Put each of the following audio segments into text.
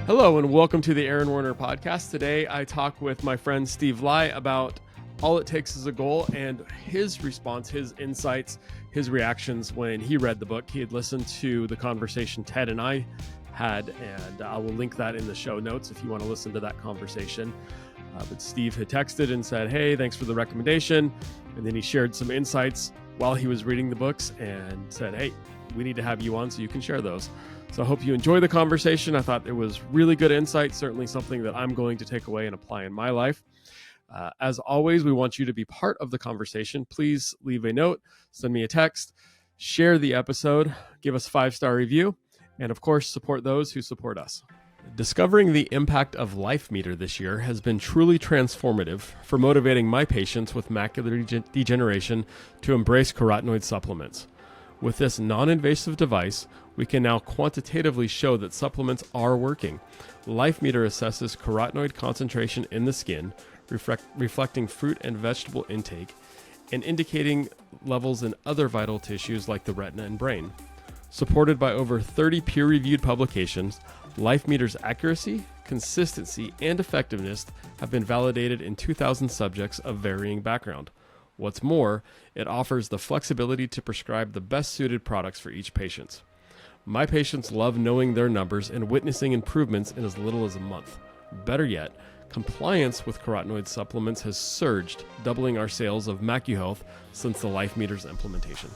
Hello and welcome to the Aaron Werner Podcast. Today I talk with my friend Steve Lai about All It Takes Is a Goal and his response, his insights, his reactions when he read the book. He had listened to the conversation Ted and I had, and I will link that in the show notes if you want to listen to that conversation. But Steve had texted and said, hey, thanks for the recommendation. And then he shared some insights while he was reading the books and said, hey, we need to have you on so you can share those. So I hope you enjoy the conversation. I thought it was really good insight, certainly something that I'm going to take away and apply in my life. As always, we want you to be part of the conversation. Please leave a note, send me a text, share the episode, give us a 5-star review, and of course, support those who support us. Discovering the impact of LifeMeter this year has been truly transformative for motivating my patients with macular degeneration to embrace carotenoid supplements. With this non-invasive device, we can now quantitatively show that supplements are working. LifeMeter assesses carotenoid concentration in the skin, reflecting fruit and vegetable intake, and indicating levels in other vital tissues like the retina and brain. Supported by over 30 peer-reviewed publications, LifeMeter's accuracy, consistency, and effectiveness have been validated in 2,000 subjects of varying background. What's more, it offers the flexibility to prescribe the best suited products for each patient. My patients love knowing their numbers and witnessing improvements in as little as a month. Better yet, compliance with carotenoid supplements has surged, doubling our sales of MacuHealth since the LifeMeter's implementation.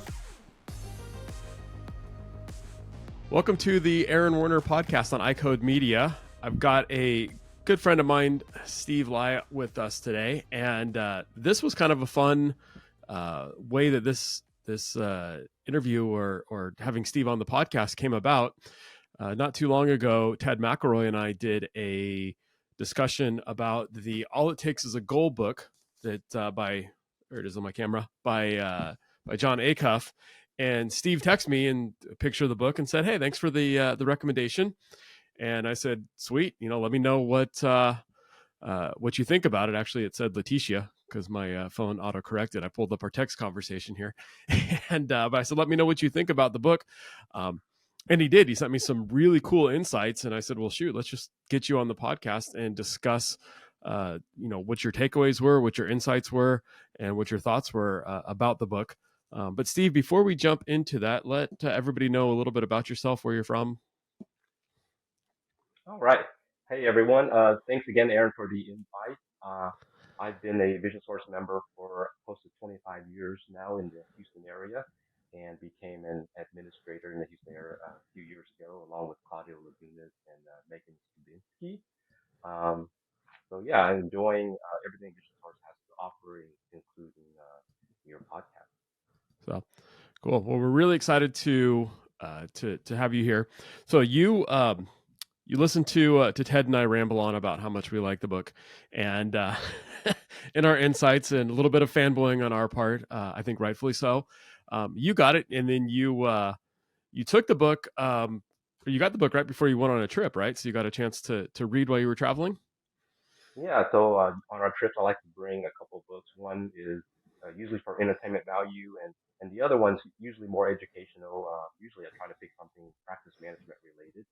Welcome to the Aaron Werner Podcast on iCode Media. I've got a good friend of mine, Steve Lai, with us today, and this was kind of a fun way that this interview or having Steve on the podcast came about. Not too long ago, Ted McElroy and I did a discussion about the All It Takes Is a Goal book that by John Acuff. And Steve texted me and a picture of the book and said, hey, thanks for the recommendation. And I said, sweet, let me know what you think about it. Actually, it said Letitia because my phone auto-corrected. I pulled up our text conversation here. And but I said, let me know what you think about the book. And he did. He sent me some really cool insights. And I said, well, shoot, let's just get you on the podcast and discuss, what your takeaways were, what your insights were, and what your thoughts were about the book. But Steve, before we jump into that, let everybody know a little bit about yourself, where you're from. All right. Hey, everyone. Thanks again, Aaron, for the invite. I've been a Vision Source member for close to 25 years now in the Houston area and became an administrator in the Houston area a few years ago, along with Claudio Lagunas and Megan Stubinsky. I'm enjoying everything Vision Source has to offer, including your podcast. So cool. Well, we're really excited to have you here. So you listen to Ted and I ramble on about how much we like the book, and in our insights and a little bit of fanboying on our part. I think rightfully so. You got it, and then you took the book. You got the book right before you went on a trip, right? So you got a chance to read while you were traveling. Yeah, so on our trips, I like to bring a couple of books. One is usually for entertainment value, and the other one's usually more educational. Usually, I try to pick something practice management related.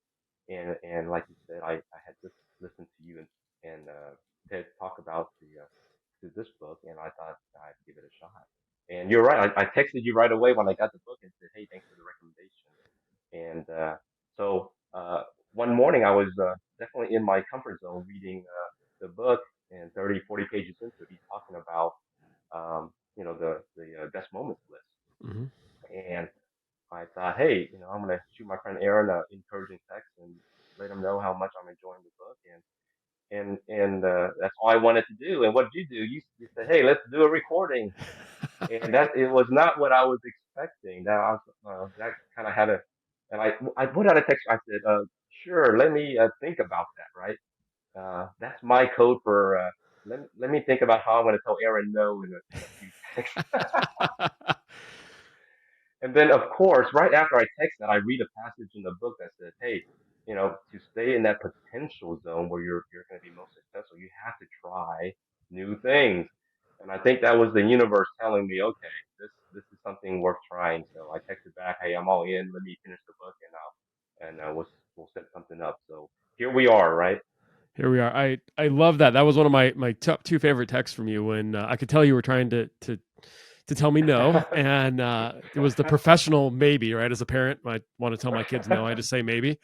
And like you said, I had just listened to you and Ted talk about this book, and I thought I'd give it a shot. And you're right. I texted you right away when I got the book and said, "Hey, thanks for the recommendation." And one morning I was definitely in my comfort zone reading the book, and 30, 40 pages into it, he's talking about the best moments list. Mm-hmm. And I thought, hey, I'm gonna shoot my friend Aaron an encouraging text and let him know how much I'm enjoying the book, and that's all I wanted to do. And what did you do? You said, hey, let's do a recording, and that it was not what I was expecting. Now I was, that kind of had a, and I put out a text. I said, sure, let me think about that. Right, that's my code for let me think about how I'm going to tell Aaron no in a few texts. And then, of course, right after I text that, I read a passage in the book that says, "Hey, to stay in that potential zone where you're going to be most successful, you have to try new things." And I think that was the universe telling me, "Okay, this is something worth trying." So I texted back, "Hey, I'm all in. Let me finish the book, and we'll set something up." So here we are, right? Here we are. I love that. That was one of my top two favorite texts from you when I could tell you were trying to tell me no, and it was the professional maybe, right? As a parent, I want to tell my kids no, I just say maybe,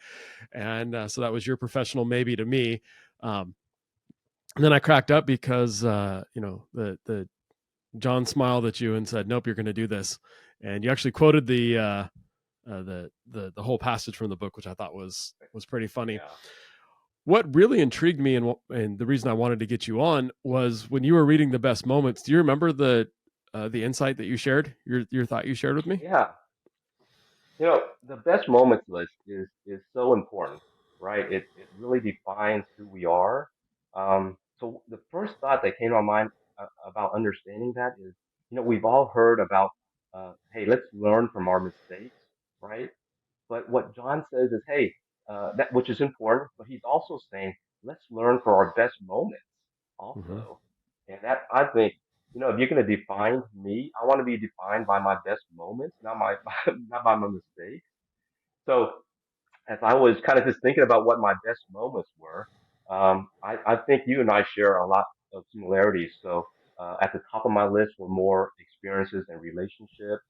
and so that was your professional maybe to me. And then I cracked up because the John smiled at you and said, "Nope, you're going to do this," and you actually quoted the whole passage from the book, which I thought was pretty funny. Yeah. What really intrigued me and the reason I wanted to get you on was when you were reading the best moments. Do you remember the insight that you shared, your thought you shared with me? Yeah. The best moments list is so important, right? It really defines who we are. So the first thought that came to my mind about understanding that is, we've all heard about, hey, let's learn from our mistakes, right? But what John says is, hey, that which is important, but he's also saying, let's learn for our best moments Mm-hmm. also. And that I think, if you're going to define me, I want to be defined by my best moments, not my not by my mistakes. So as I was kind of just thinking about what my best moments were, I think you and I share a lot of similarities. So at the top of my list were more experiences and relationships,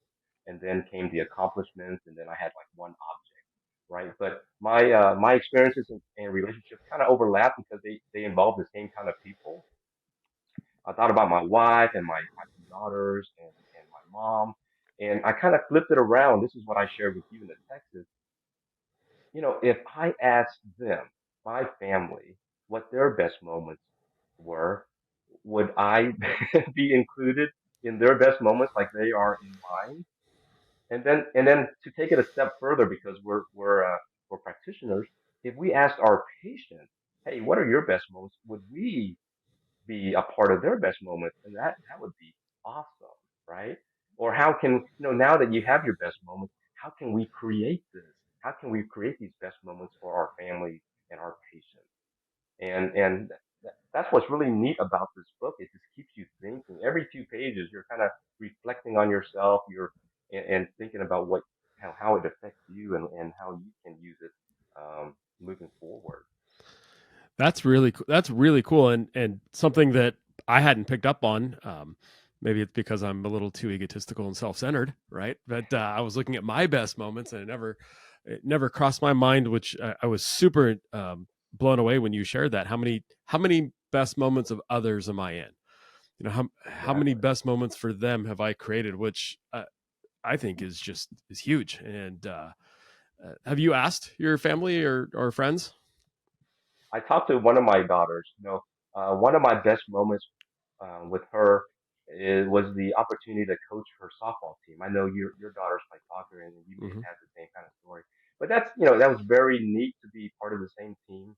and then came the accomplishments, and then I had like one object, right? But my experiences and relationships kind of overlap because they involve the same kind of people. I thought about my wife and my two daughters and my mom, and I kind of flipped it around. This is what I shared with you in the text. Is, if I asked them, my family, what their best moments were, would I be included in their best moments like they are in mine? And then to take it a step further, because we're practitioners, if we asked our patients, hey, what are your best moments? Would we be a part of their best moments? And that would be awesome, right? Or how can, now that you have your best moments, how can we create this? How can we create these best moments for our families and our patients? And that's what's really neat about this book. It just keeps you thinking. Every few pages, you're kind of reflecting on yourself. And thinking about how it affects you and how you can use it moving forward. That's really cool, and something that I hadn't picked up on. Maybe it's because I'm a little too egotistical and self-centered, right? But I was looking at my best moments, and it never crossed my mind. Which I was super blown away when you shared that. How many best moments of others am I in? How many Exactly. best moments for them have I created? Which I think is huge. And have you asked your family or friends? I talked to one of my daughters. One of my best moments with her was the opportunity to coach her softball team. I know your daughter's my soccer, and you may Hmm. have had the same kind of story. But that was very neat to be part of the same team.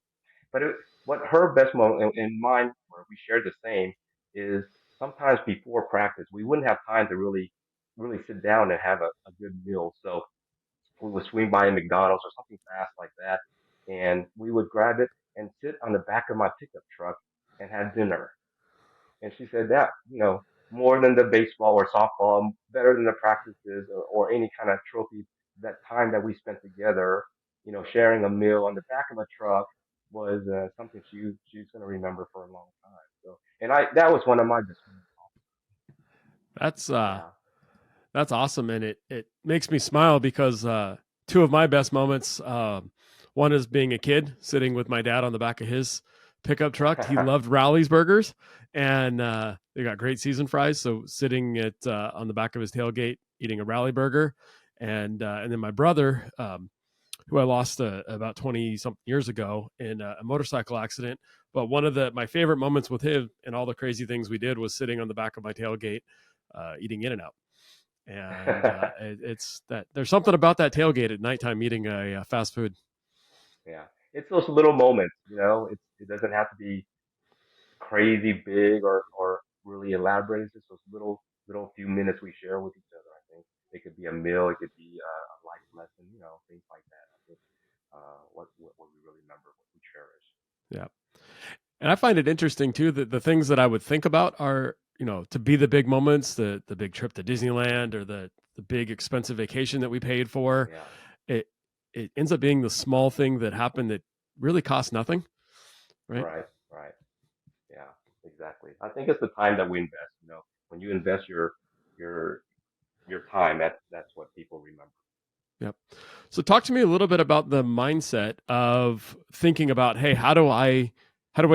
But what her best moment and mine, where we shared the same, is sometimes before practice we wouldn't have time to really sit down and have a good meal. So we would swing by a McDonald's or something fast like that, and we would grab it and sit on the back of my pickup truck and have dinner. And she said that, more than the baseball or softball, better than the practices or any kind of trophy, that time that we spent together, sharing a meal on the back of a truck was something she's going to remember for a long time. So, and that was one of my best moments. That's Yeah. that's awesome, and it makes me smile because two of my best moments. One is being a kid sitting with my dad on the back of his pickup truck. He loved Rally's burgers, and they got great season fries. So sitting at on the back of his tailgate eating a Rally burger, and then my brother, who I lost about 20 something years ago in a motorcycle accident. But one of my favorite moments with him and all the crazy things we did was sitting on the back of my tailgate eating In-N-Out. And it's that there's something about that tailgate at nighttime eating a fast food. Yeah. It's those little moments, it doesn't have to be crazy big or really elaborate. It's just those little few minutes we share with each other. I think it could be a meal, it could be a life lesson, things like that. I think what we really remember, what we cherish. Yeah. And I find it interesting too that the things that I would think about are, to be the big moments, the big trip to Disneyland or the big expensive vacation that we paid for. Yeah. It it ends up being the small thing that happened that really costs nothing, right? Right. Right. Yeah. Exactly. I think it's the time that we invest. When you invest your your time, that's what people remember. Yep. So talk to me a little bit about the mindset of thinking about, hey, how do I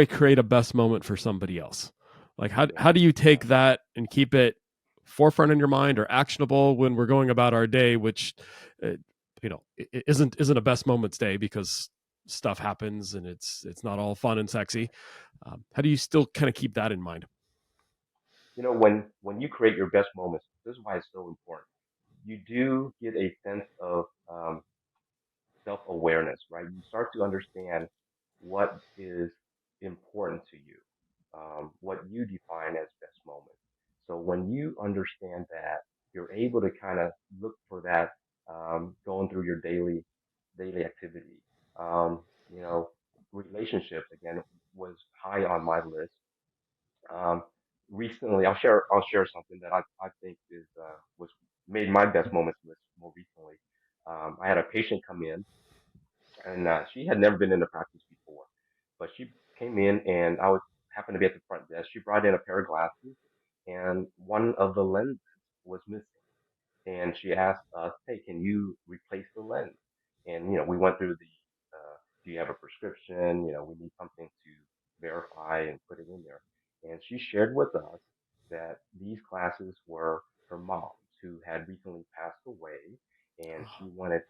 create a best moment for somebody else? Like Yeah. how do you Yeah. take that and keep it forefront in your mind or actionable when we're going about our day, which uh, it isn't a best moments day because stuff happens and it's not all fun and sexy. How do you still kind of keep that in mind? When you create your best moments, this is why it's so important. You do get a sense of self awareness, right? You start to understand what is important to you, what you define as best moments. So when you understand that, you're able to kind of look for that going through your daily activity. Um, you know, Relationships again was high on my list. Um, Recently, I'll share something that I think is was made my best moments list more recently. I had a patient come in, and she had never been into practice before, but she came in, and I was happened to be at the front desk. She brought in a pair of glasses, and one of the lenses was missing, and she asked us, "Hey, can you replace the lens?" And we went through do you have a prescription? We need something to verify and put it in there. And she shared with us that these glasses were her mom's, who had recently passed away, and she wanted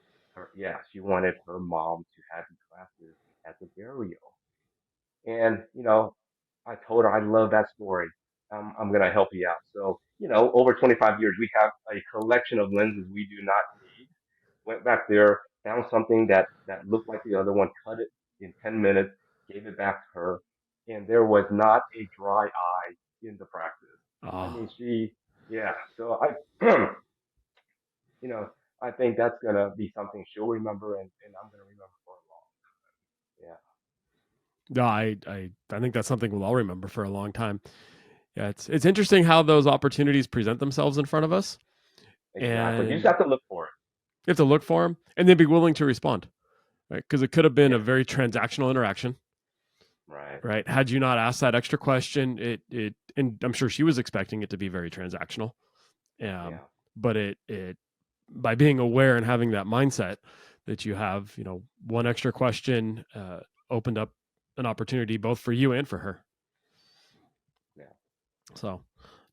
her mom to have these glasses at the burial. And, I told her I love that story. I'm going to help you out. So, over 25 years, we have a collection of lenses we do not need. Went back there, found something that looked like the other one, cut it in 10 minutes, gave it back to her, and there was not a dry eye in the practice. I Oh, mean, yeah. So you know, I think that's going to be something she'll remember, and I'm going to remember for a long. Yeah, no, I think that's something we'll all remember for a long time. Yeah, it's interesting how those opportunities present themselves in front of us, exactly. You just and have to look for it. you have to look for them and then be willing to respond, right? Because it could have been a Yeah, very transactional interaction, right. right? Had you not asked that extra question, and I'm sure she was expecting it to be very transactional. Um, Yeah, but it by being aware and having that mindset that you have, one extra question opened up an opportunity both for you and for her. yeah. So,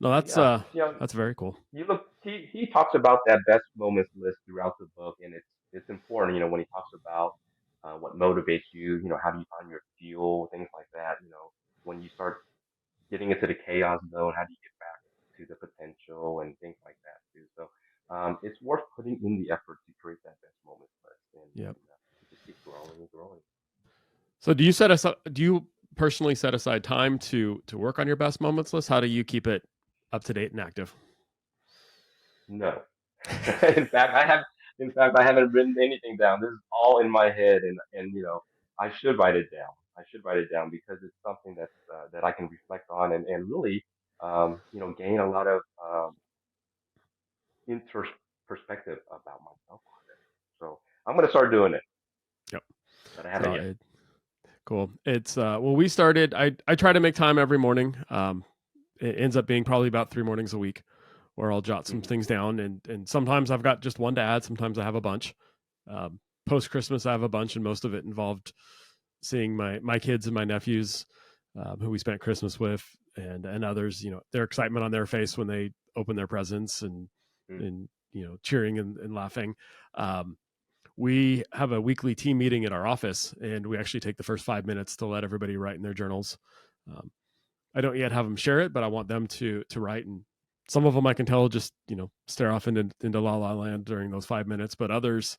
no, So that's yeah, uh, yeah. that's very cool. You look. He talks about that best moments list throughout the book, and it's important. When he talks about what motivates you. How do you find your fuel, things like that. When you start getting into the chaos zone, how do you get back to the potential and things like that too. So it's worth putting in the effort to create that best moments list, and, Yep. and uh, just keep growing and growing. So, do you personally set aside time to work on your best moments list? How do you keep it up to date and active? No. in fact, I have. In fact, I haven't written anything down. This is all in my head, and I should write it down. I should write it down because it's something that I can reflect on and really, gain a lot of inter perspective about myself on it. So I'm gonna start doing it, Yep. but I So haven't yet. cool. It's well, we started. I try to make time every morning. It ends up being probably about 3 mornings a week where I'll jot some Hmm. things down, and sometimes I've got just one to add. Sometimes I have a bunch. Post Christmas, I have a bunch, and most of it involved seeing my kids and my nephews, who we spent Christmas with, and others. Their excitement on their face when they open their presents, and cheering and laughing. Um, we have a weekly team meeting at our office, and we actually take the first 5 minutes to let everybody write in their journals. Um, I don't yet have them share it, but I want them to write. And some of them I can tell just stare off into la la land during those 5 minutes, but others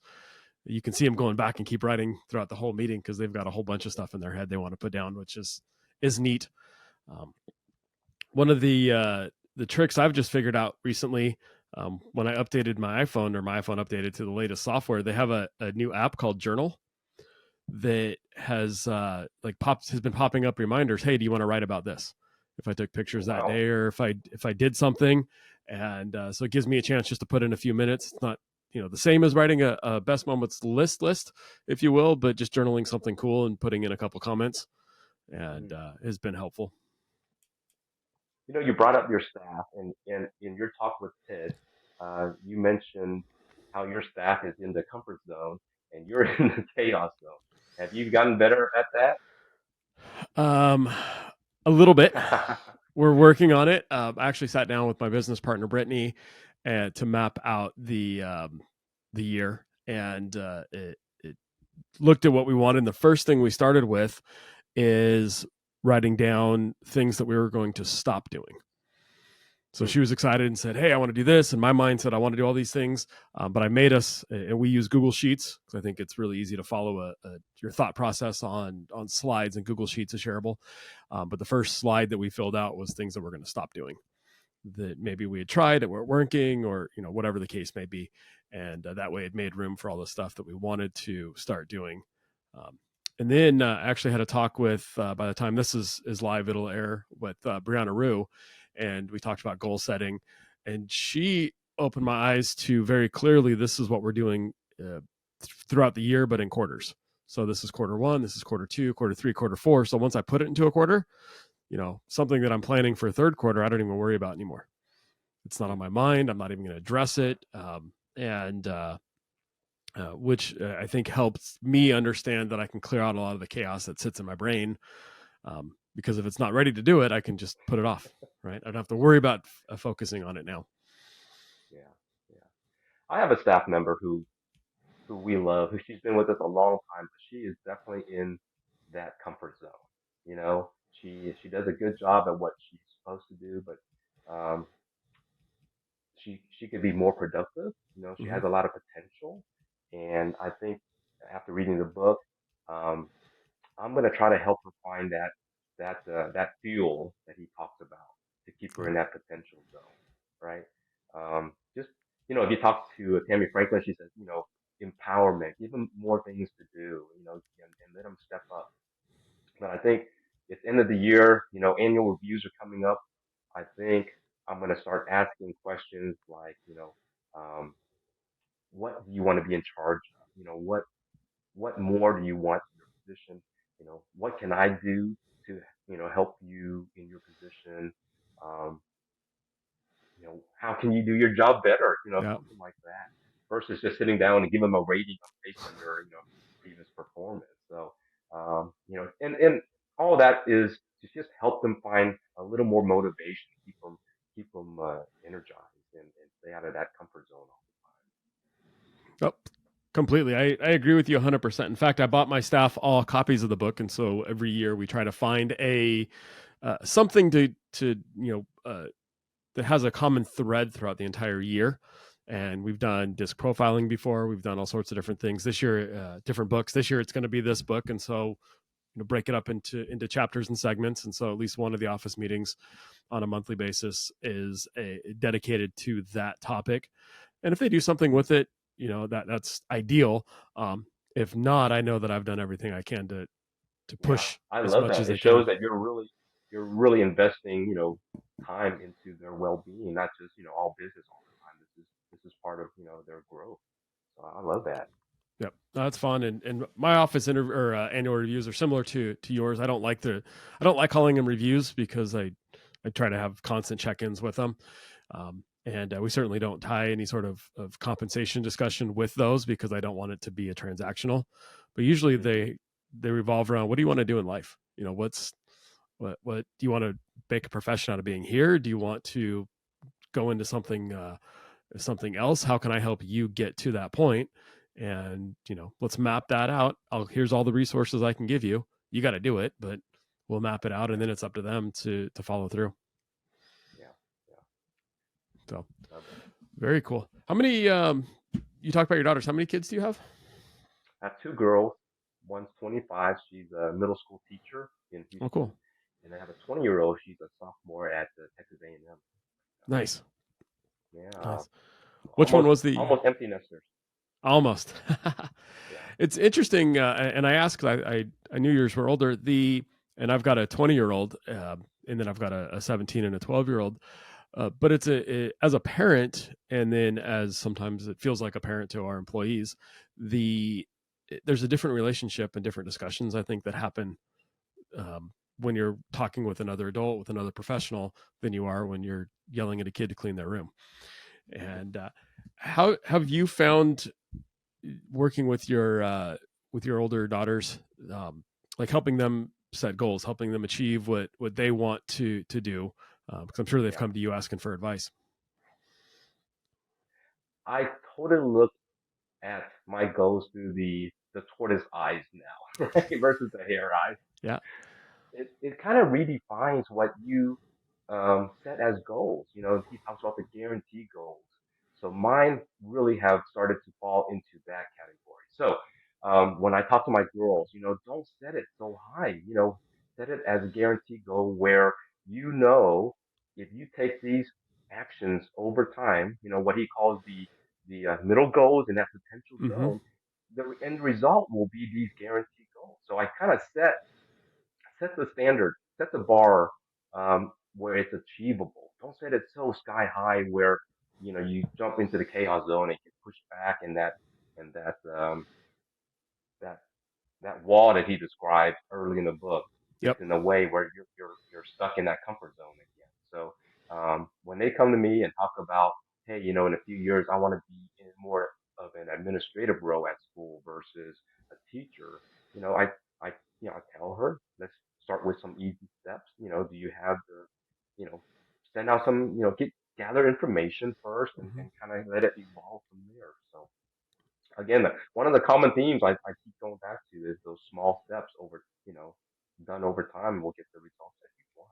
you can see them going back and keep writing throughout the whole meeting because they've got a whole bunch of stuff in their head they want to put down, which is neat. Um, One of the tricks I've just figured out recently, when I updated my iPhone, or my iPhone updated to the latest software, they have a new app called Journal that has been popping up reminders. Hey, do you want to write about this? If I took Oh, pictures that wow. day, or if I did something, and so it gives me a chance just to put in a few minutes. It's not the same as writing a best moments list, if you will, but just journaling something cool and putting in a couple comments, and has been helpful. You brought up your staff, and in your talk with Ted, you mentioned how your staff is in the comfort zone and you're in the chaos zone. Have you gotten better at A little bit. that? We're working on it. I actually sat down with my business partner Brittany to map out the year, and it looked at what we wanted. And the first thing we started with is writing down things that we were going to stop doing. So she was excited and said, "Hey, I want to do this." And my mind said, "I want to do all these things." But I made us, and we use Google Sheets because I think it's really easy to follow your thought process on slides, and Google Sheets is shareable. But the first slide that we filled out was things that we're going to stop doing, that maybe we had tried that weren't working, or whatever the case may be. And that way it made room for all the stuff that we wanted to start doing. And then actually had a talk with, by the time this is live, it'll air, with Brianna Rue. And we talked about goal setting. And she opened my eyes to very clearly, this is what we're doing throughout the year, but in quarters. So this is quarter one, this is quarter two, quarter three, quarter four. So once I put it into a quarter, something that I'm planning for third quarter, I don't even worry about anymore. It's not on my mind. I'm not even going to address it. Which I think helps me understand that I can clear out a lot of the chaos that sits in my brain. Because if it's not ready to do it, I can just put it off, right? I don't have to worry about focusing on it now. Yeah. I have a staff member who we love, who she's been with us a long time, but she is definitely in that comfort zone. She does a good job at what she's supposed to do, but um, she could be more productive. She Mm-hmm. has a lot of potential, and I think after reading the book, um, I'm going to try to help her find that fuel that he talks about to keep her in that potential zone, right? Just if you talk to Tammy Franklin, she says, empowerment, give them more things to do, and let them step up. But I think it's end of the year, annual reviews are coming up. I think I'm going to start asking questions like, um, what do you want to be in charge of? What more do you want in your position? What can I do to, help you in your position? Um, how can you do your job better? Yeah. Something like that, versus just sitting down and give them a rating based on your, previous performance. So, and all that is to just help them find a little more motivation, keep them energized, and stay out of that comfort zone all Oh, completely. I agree with you 100%. In fact, I bought my staff all copies of the book. And so every year we try to find something that has a common thread throughout the entire year. And we've done disc profiling before. We've done all sorts of different things. This year, different books. This year, it's going to be this book. And so, break it up into chapters and segments. And so at least one of the office meetings on a monthly basis is dedicated to that topic. And if they do something with it, that's ideal. If not, I know that I've done everything I can to the time. Yeah, push I as love much that. as It I shows can. that you're really investing, time into their well-being, not just, all business all the time. This is part of, their growth. So I love that. Yep, that's fun. And my office annual reviews are similar to yours. I don't like calling them reviews because I try to have constant check-ins with them. And we certainly don't tie any sort of compensation discussion with those because I don't want it to be a transactional. But usually Hmm. they revolve around, what do you want to do in life? What do you want to make a profession out of being here? Do you want to go into something else? How can I help you get to that point? And let's map that out. Here's all the resources I can give you. You got to do it, but we'll map it out, and Yeah, then it's up to them to follow through. yeah, yeah. So Love that. very cool. How many? You talked about your daughters. How many kids do you have? I have two girls. One's 25. She's a middle school teacher in Oh, Houston, cool. and I have a 20-year-old. She's a sophomore at Texas A&M. Nice, Yeah, nice. Which one almost was the almost empty nesters. almost? Yeah. It's interesting, and I asked. I knew yours were older. And I've got a 20-year-old, and then I've got a 17 and a 12-year-old. But as a parent, and then as sometimes it feels like a parent to our employees, there's a different relationship and different discussions I think that happen when you're talking with another adult, with another professional, than you are when you're yelling at a kid to clean their room. And how have you found working with your older daughters, like helping them set goals, helping them achieve what they want to do? Because I'm sure they've Yeah. come to you asking for advice. I totally look at my goals through the tortoise eyes now, right? Versus the hare eyes. Yeah. It kind of redefines what you set as goals. You know, he talks about the guarantee goals. So mine really have started to fall into that category. So when I talk to my girls, you know, don't set it so high. You know, set it as a guarantee goal where you know if you take these actions over time, you know, what he calls the middle goals and that potential Mm-hmm. zone, the end result will be these guarantee goals. So I kind of set the standard, set the bar where it's achievable. Don't set it so sky high where you know you jump into the chaos zone and get pushed back, and that that wall that he described early in the book Yep. gets in the way where you're stuck in that comfort zone again. So when they come to me and talk about, hey, you know, in a few years I want to be in more of an administrative role at school versus a teacher, you know, I you know I tell her let's start with some easy steps. You know, do you have the, you know, send out some, you know, gather information first Mm-hmm. and kind of let it evolve from there. So again, one of the common themes I keep going back to is those small steps over, you know, done over time will get the results that you want.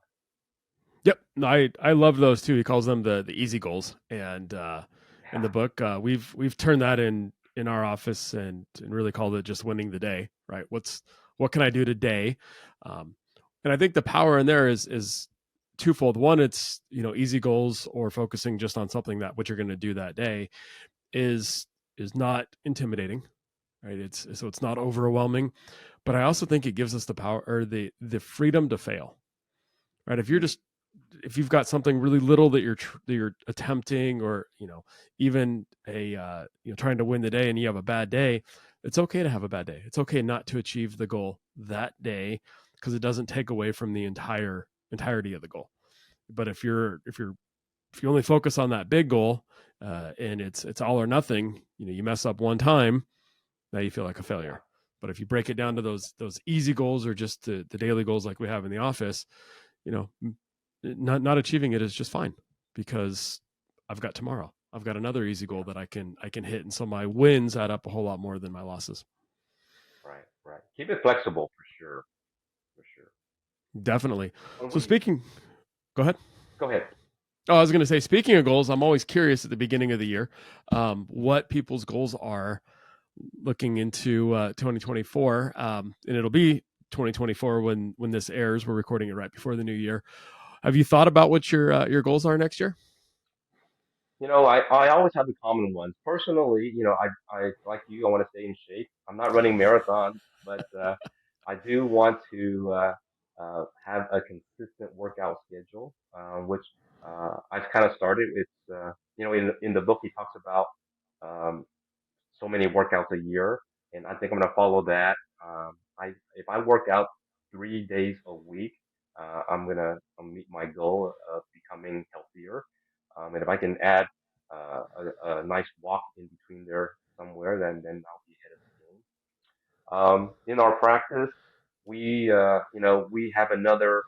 Yep. No, I love those too. He calls them the easy goals, and in the Yeah, book, we've turned that in our office and really called it just winning the day. Right? What can I do today? Um, and I think the power in there is twofold. One, it's easy goals or focusing just on something that what you're going to do that day is is not intimidating. Right? It's not overwhelming, but I also think it gives us the power or the freedom to fail. Right? If you've got something really little that you're attempting, or even a trying to win the day and you have a bad day, it's okay to have a bad day. It's okay not to achieve the goal that day, because it doesn't take away from the entirety of the goal. But if you only focus on that big goal, and it's all or nothing, you mess up one time, now you feel like a yeah, failure. But if you break it yeah, down to those easy goals, or just the daily goals like we have in the office, you know, not achieving it is just fine, because I've got tomorrow. I've got another easy goal yeah. that I can hit, and so my wins add up a whole lot more than my losses. Right, right. Keep it flexible for sure, for sure. Definitely. When So we speaking, go ahead. go ahead. Oh, I was going to say, speaking of goals, I'm always curious at the beginning of the year, what people's goals are looking into 2024, and it'll be 2024 when this airs. We're recording it right before the new year. Have you thought about what your goals are next year? You know, I always have the common ones. Personally, you know, I like you, I want to stay in shape. I'm not running marathons, but I do want to have a consistent workout schedule, which I've kind of started. It's you know, in the book he talks about um, so many workouts a year, and I think I'm gonna follow that. I if I work out 3 days a week, I'll meet my goal of becoming healthier. And if I can add a nice walk in between there somewhere, then I'll be ahead of the game. In our practice, we you know we have another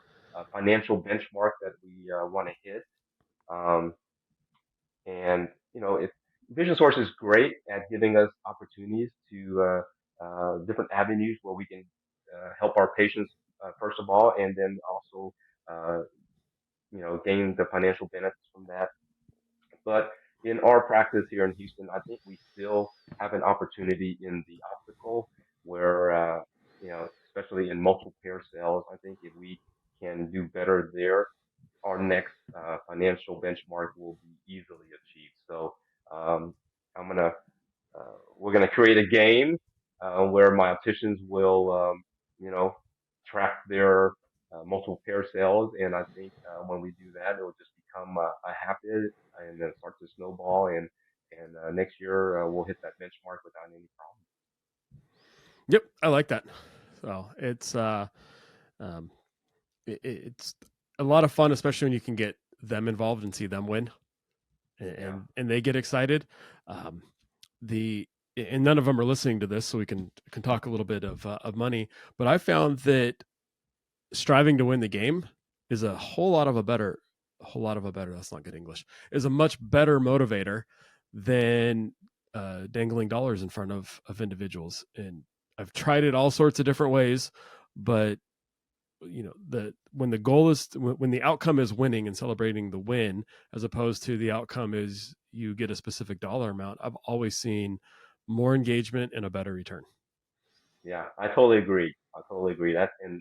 financial benchmark that we want to hit. Um, and you know, Vision Source is great at giving us opportunities to different avenues where we can help our patients first of all, and then also uh, you know gain the financial benefits from that. But in our practice here in Houston, I think we still have an opportunity in the optical where you know, especially in multiple pair sales, I think if we can do better there, our next financial benchmark will be easily achieved. So um, I'm gonna we're gonna create a game where my opticians will you know track their multiple pair sales, and I think when we do that, it'll just become a habit, and then start to snowball, and next year we'll hit that benchmark without any problem. Yep, I like that. So um, it's a lot of fun, especially when you can get them involved and see them win, and Yeah, and they get excited. Um, the and none of them are listening to this, so we can talk a little bit of money. But I found that striving to win the game is a whole lot of a better. That's not good English. Is a much better motivator than dangling dollars in front of individuals. And I've tried it all sorts of different ways, but when the goal is when the outcome is winning and celebrating the win, as opposed to the outcome is you get a specific dollar amount, I've always seen more engagement and a better return. yeah, I totally agree. I totally agree. That and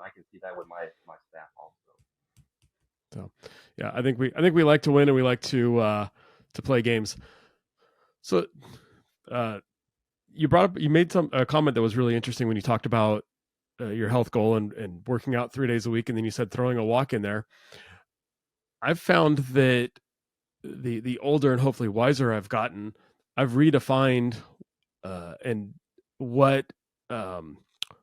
I can see that with my staff also. So, yeah, I think we like to win and we like to play games. So, uh, you made a comment that was really interesting when you talked about your health goal and working out 3 days a week, and then you said throwing a walk in there. I've found that the older and hopefully wiser I've gotten, I've redefined and um,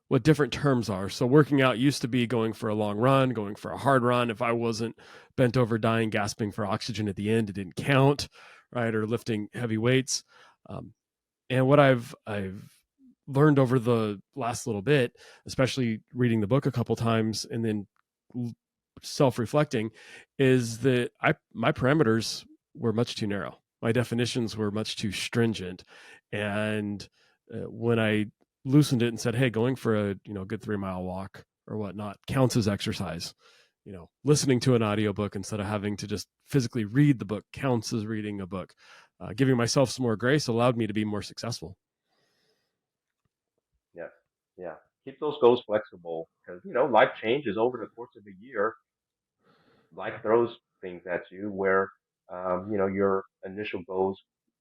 what different terms are. So working out used to be going for a long run, going for a hard run. If I wasn't bent over, dying, gasping for oxygen at the end, it didn't count, right? Or lifting heavy weights. Um, and what I've learned over the last little bit, especially reading the book a couple times and then self-reflecting, is that my parameters were much too narrow. My definitions were much too stringent, and when I loosened it and said, "Hey, going for a good 3 mile walk or whatnot counts as exercise," listening to an audiobook instead of having to just physically read the book counts as reading a book. Giving myself some more grace allowed me to be more successful. Yes, yeah. Keep those goals flexible because life changes over the course of a year. Life throws things at you where your initial goals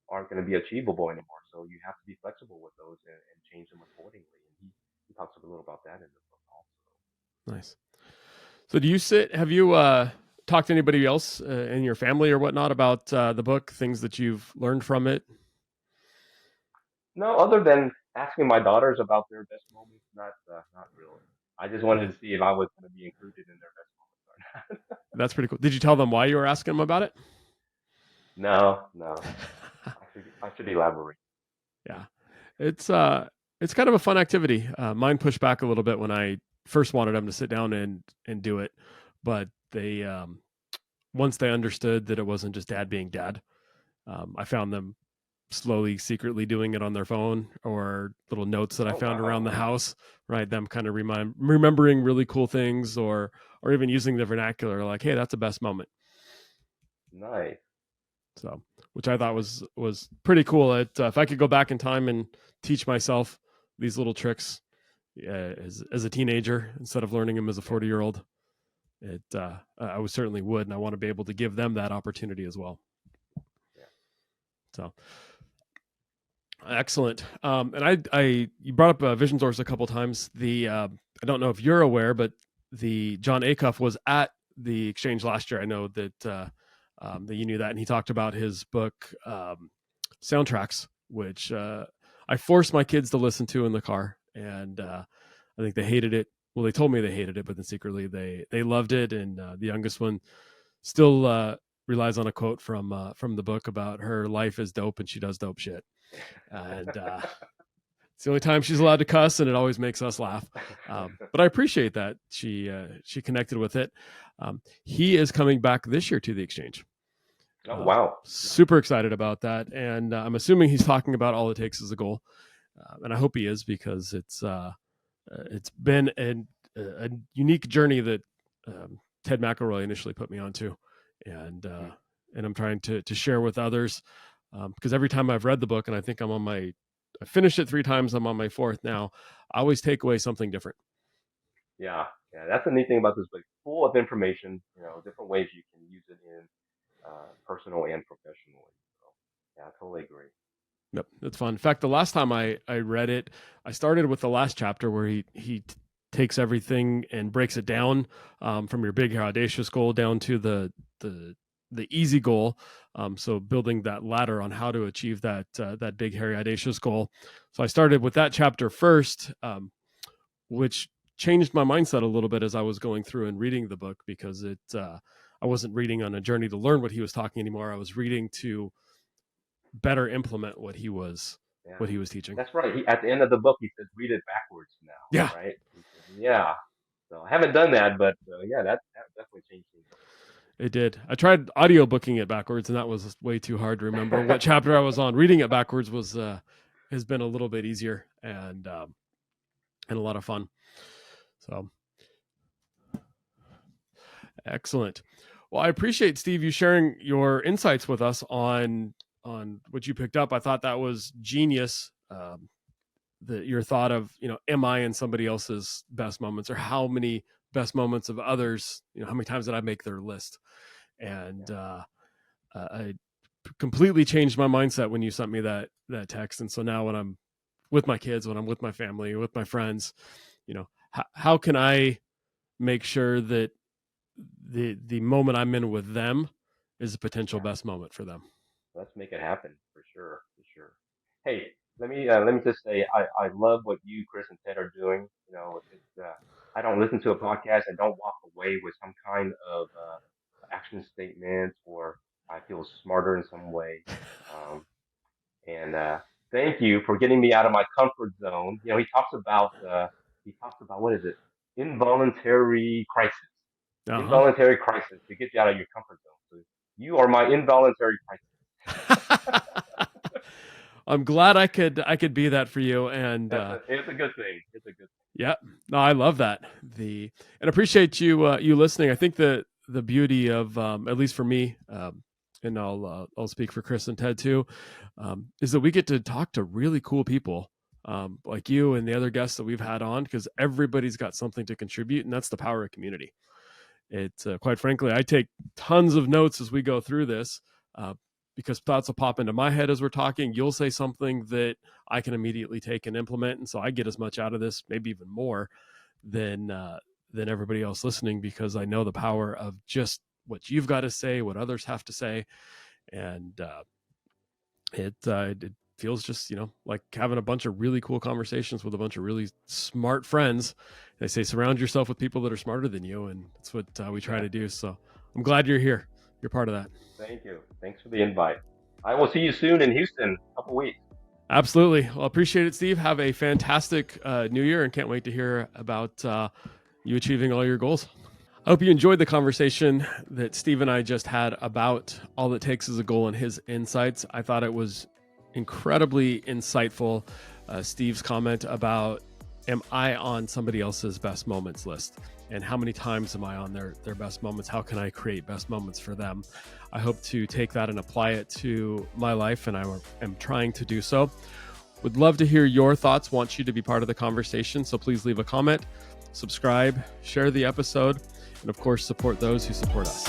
aren't going to be achievable anymore. So you have to be flexible with those and change them accordingly. And he talks a little about that in the book also. Nice. So have you talked to anybody else in your family or whatnot about the book, things that you've learned from it? No, other than asking my daughters about their best moments, not really. I just wanted Nice. to see if I was going to be included in their best moments or not. That's pretty cool. Did you tell them why you were asking them about it? No, no. I should elaborate. Yeah. It's kind of a fun activity. Mine pushed back a little bit when I first wanted them to sit down and do it, but they once they understood that it wasn't just dad being dad, I found them slowly, secretly doing it on their phone or little notes that I Oh found around the wow, house. Right, them kind of remembering really cool things, or even using the vernacular, like, "Hey, that's the best moment." nice. So, which I thought was pretty cool. If I could go back in time and teach myself these little tricks as a teenager instead of learning them as a Yeah, 40-year-old, it I would certainly would, and I want to be able to give them that opportunity as well. yeah. So excellent. And you brought up Vision Source a couple times. I don't know if you're aware, but the John Acuff was at the exchange last year. I know that you knew that, and he talked about his book soundtracks, which I forced my kids to listen to in the car, and I think they hated it. Well, they told me they hated it, but then secretly they loved it. And the youngest one still relies on a quote from the book about her life is dope and she does dope shit. And it's the only time she's allowed to cuss, and it always makes us laugh. But I appreciate that she connected with it. He is coming back this year to the exchange. Oh wow, Super excited about that, and I'm assuming he's talking about All It Takes Is a Goal, and I hope he is, because it's been a unique journey that Ted McElroy initially put me onto, and mm, and I'm trying to share with others, because every time I've read the book, and I think I finished it 3 times, I'm on my 4th now, I always take away something different. yeah, yeah. That's the neat thing about this book. Full of information. Different ways you can use it in personal and professionally. So yeah, I totally agree. Yep, it's fun. In fact, the last time I read it, I started with the last chapter where he takes everything and breaks it down, from your big audacious goal down to the the easy goal. So building that ladder on how to achieve that big, hairy, audacious goal. So I started with that chapter first, which changed my mindset a little bit as I was going through and reading the book, because I wasn't reading on a journey to learn what he was talking anymore. I was reading to better implement what he was teaching. That's right. At the end of the book, he says, "Read it backwards now." Yeah. Right. He said, yeah. So I haven't done that, but yeah, that definitely changed things. It did. I tried audiobooking it backwards, and that was way too hard to remember what chapter I was on. Reading it backwards has been a little bit easier and a lot of fun. So excellent. Well, I appreciate, Steve, you sharing your insights with us on what you picked up. I thought that was genius. Your thought of, am I in somebody else's best moments, or how many best moments of others, how many times did I make their list? And I completely changed my mindset when you sent me that text. And so now when I'm with my kids, when I'm with my family, with my friends, how can I make sure that the moment I'm in with them is a potential best moment for them? Let's make it happen for sure. Hey, let me just say I love what you, Chris, and Ted are doing. I don't listen to a podcast and don't walk away with some kind of action statement, or I feel smarter in some way. And thank you for getting me out of my comfort zone. He talks about what is it? Involuntary crisis. Uh-huh. Involuntary crisis to get you out of your comfort zone. So you are my involuntary crisis. I'm glad I could be that for you, and it's a good thing. It's a good thing. Yeah, no, I love that. And appreciate you listening. I think the beauty of at least for me, and I'll speak for Chris and Ted too, is that we get to talk to really cool people like you and the other guests that we've had on, because everybody's got something to contribute, and that's the power of community. It's quite frankly, I take tons of notes as we go through this, because thoughts will pop into my head as we're talking. You'll say something that I can immediately take and implement. And so I get as much out of this, maybe even more than everybody else listening, because I know the power of just what you've got to say, what others have to say. And it feels just, like having a bunch of really cool conversations with a bunch of really smart friends. They say, surround yourself with people that are smarter than you. And that's what we try to do. So I'm glad you're here. You're part of that. Thank you. Thanks for the invite. I will see you soon in Houston, a couple weeks. Absolutely. Well, appreciate it, Steve. Have a fantastic new year, and can't wait to hear about you achieving all your goals. I hope you enjoyed the conversation that Steve and I just had about All It Takes Is a Goal and his insights. I thought it was incredibly insightful. Steve's comment about, am I on somebody else's best moments list? And how many times am I on their best moments? How can I create best moments for them? I hope to take that and apply it to my life, and I am trying to do so. Would love to hear your thoughts, want you to be part of the conversation. So please leave a comment, subscribe, share the episode, and of course, support those who support us.